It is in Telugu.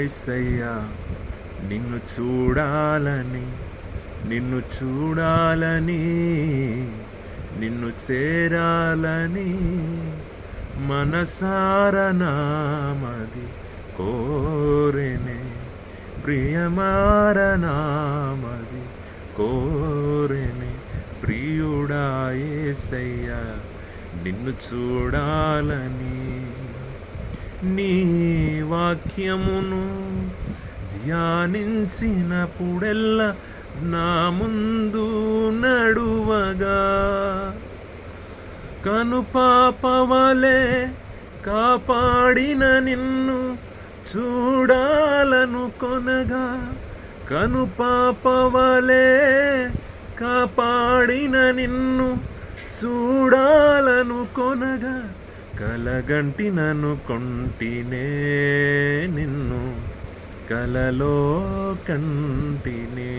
యేసయ్యా నిన్ను చూడాలని, నిన్ను చూడాలని, నిన్ను చేరాలని మనసార నామది కోరెనే, ప్రియమార నామది కోరెనే. ప్రియుడా యేసయ్యా నిన్ను చూడాలని, నీ వాక్యమును ధ్యానించినప్పుడెల్లా నా ముందు నడువగా, కనుపాపవలే కాపాడిన నిన్ను చూడాలనుకొనగా, కనుపాపవలే కాపాడిన నిన్ను చూడాలనుకొనగా, కలగంటి నన్ను కొంటినే నిన్ను కలలో కంటినే.